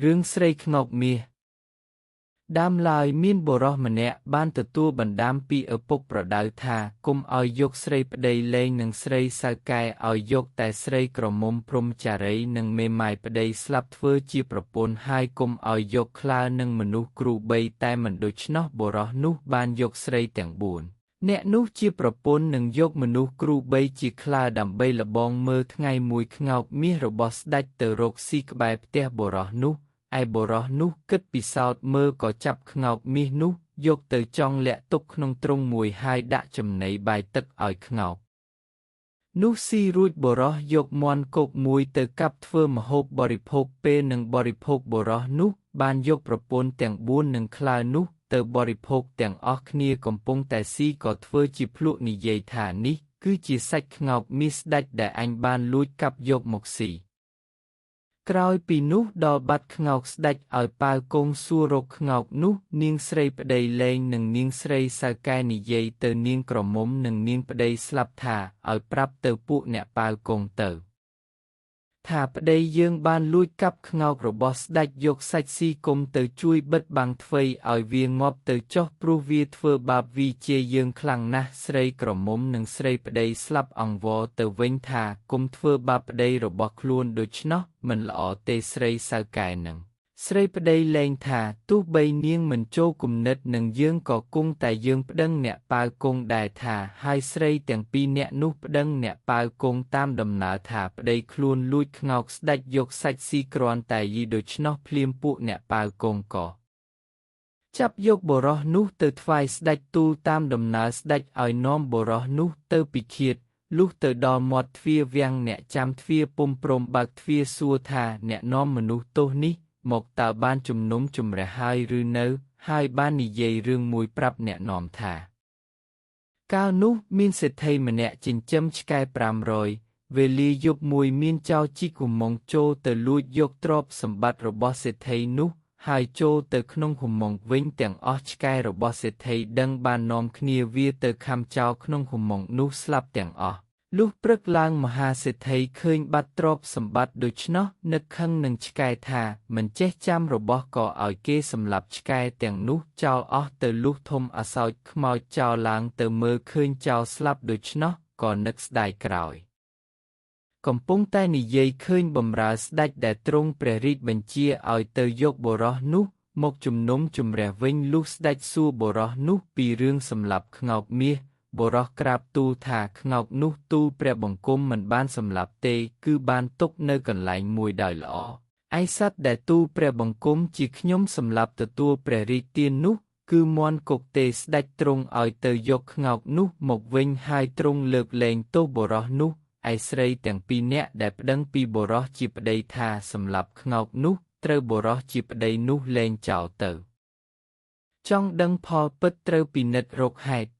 រឿងស្រីខ្ងោកមាសដើមឡើយមានបុរសម្នាក់បានទទួលបណ្ដាំពីឪពុកប្រដៅថាកុំឲ្យយកស្រីប្តីលែងនឹងស្រីសៅកែឲ្យយកតែស្រីក្រមុំព្រហ្មចារីនិងមេម៉ាយប្តីស្លាប់ធ្វើជាប្រពន្ធហើយកុំឲ្យយកខ្លានឹងមនុស្សគ្រូបីតែមិនដូច្នោះបុរសនោះបានយកស្រីទាំង4អ្នកនោះជាប្រពន្ធនឹងយកមនុស្សគ្រូបីជាខ្លាដើម្បីលបងមើលថ្ងៃមួយខ្ងោកមាសរបស់ស្ដេចទៅរកស៊ីក្បែរផ្ទះបុរសនោះឯបុរសនោះគិតពិសោធន៍មើលក៏ចាប់ខ្ងោកមាសនោះយកទៅចងលាក់ទុកក្នុងទ្រុងមួយហើយដាក់ចំណីបាយទឹកឲ្យខ្ងោកនោះស៊ីរួចបុរសយកមាន់គោកមួយទៅកាប់ធ្វើម្ហូបបរិភោគពេលនឹងបរិភោគបុរសនោះបានយកប្រពន្ធទាំង4នឹងខ្លានោះទៅបរិភោគទាំងអស់គ្នាកំពុងតែស៊ីក៏ធ្វើជាភ្លក់និយាយថានេះគឺជាសាច់ខ្ងោកមាសស្ដេចដែលអញបានលួចកាប់យកមកស៊ីក្រោយពីនោះដល់បាត់ខ្ងោកស្ដេចឲ្យប៉ាវគង់សួររកខ្ងោកនោះនាងស្រីប្តីលែងនិងនាងស្រីសៅកែនិយាយទៅនាងក្រមុំនិងនាងប្តីស្លាប់ថាឲ្យប្រាប់ទៅពួកអ្នកប៉ាវគង់ទៅថាប្តីយើងបានលួចកាប់ខ្ងោករបស់ស្ដេចយកសាច់ស៊ីគុំទៅជួយបិទបាំងធ្វើឲ្យវាងាប់ទៅចុះព្រោះវាធ្វើបាបវាជាយើងខ្លាំងណាស់ស្រីក្រមុំនិងស្រីប្តីស្លាប់អង្វរទៅវិញថាគុំធ្វើបាបប្តីរបស់ខ្លួនដូច្នោះមិនល្អទេស្រីសៅកែនឹងស្រីប្តីលែងថាទោះបីនាងមិនចូលគំនិតនឹងយើងក៏គង់តែយើងប្តឹងអ្នកប៉ាវគង់ដែរថាហើយស្រីទាំង2នាក់នោះប្តឹងអ្នកប៉ាវគង់តាមដំណើរថាប្តីខ្លួនលួចខ្ងោកស្ដេចយកសាច់ស៊ីគ្រាន់តែយីដូច្នោះភ្លាមពួកអ្នកប៉ាវគង់ក៏ចាប់យកបុរសនោះទៅថ្វាយស្ដេចទូលតាមដំណើរស្ដេចឲ្យនាំបុរសនោះទៅពិឃាតលុះទៅដល់មាត់ទ្វារវាំងអ្នកចាំទ្វារពុំព្រមបើកទ្វារសួរថាអ្នកនាំមនុស្សទោសនេះមកតើបានជំនុំជម្រះហើយឬនៅហើយបាននិយាយរឿងមួយប្រាប់អ្នកនាំថាកាលនោះមានសេដ្ឋីម្នាក់ចិញ្ចឹមឆ្កែ500វេលាយប់មួយមានចៅជីកុំងចូលទៅលួចយកទ្រព្យសម្បត្តិរបស់សេដ្ឋីនោះហើយចូលទៅក្នុងគុំងវិញទាំងអស់ឆ្កែរបស់សេដ្ឋីដឹងបាននាំគ្នាវាទៅខំចោលក្នុងគុំងនោះស្លាប់ទាំងអស់លុះព្រឹកឡើងមហាសេដ្ឋីឃើញបាត់ទ្រព្យសម្បត្តិដូច្នោះនឹកខឹងនឹងឆ្កែថាមិនចេះចាំរបស់ក៏ឲ្យគេសម្លាប់ឆ្កែទាំងនោះចោលអស់ទៅលុះធំអសោចខ្មោចចោលឡើងទៅមើលឃើញចោលស្លាប់ដូច្នោះក៏នឹកស្ដាយក្រោយកំពុងតែនិយាយឃើញបម្រើស្ដេចដែលទ្រង់ព្រះរាជបញ្ជាឲ្យទៅយកបុរសនោះមកជំនុំជម្រះវិញលុះស្ដេចសួរបុរសនោះពីរឿងសម្លាប់ខ្ងោកមាសបុរសក្រាបទូលថាខ្ងោកនោះទូលព្រះបង្គំមិនបានសម្លាប់ទេគឺបានទុកនៅកន្លែងមួយដោយល្អឯសត្វដែលទូលព្រះបង្គំជាខ្ញុំសម្លាប់ទទួលព្រះរាជទាននោះគឺមាន់គកទេស្ដេចទ្រង់ឲ្យទៅយកខ្ងោកនោះមកវិញហើយទ្រង់លើកលែងទោសបុរសនោះឯស្រីទាំង2នាក់ដែលប្តឹងពីបុរសជាប្តីថាសម្លាប់ខ្ងោកនោះត្រូវបុរសជាប្តីនោះលែងចោលទៅចង់ដឹងផលពិតត្រូវពិនិត្យរកហេតុ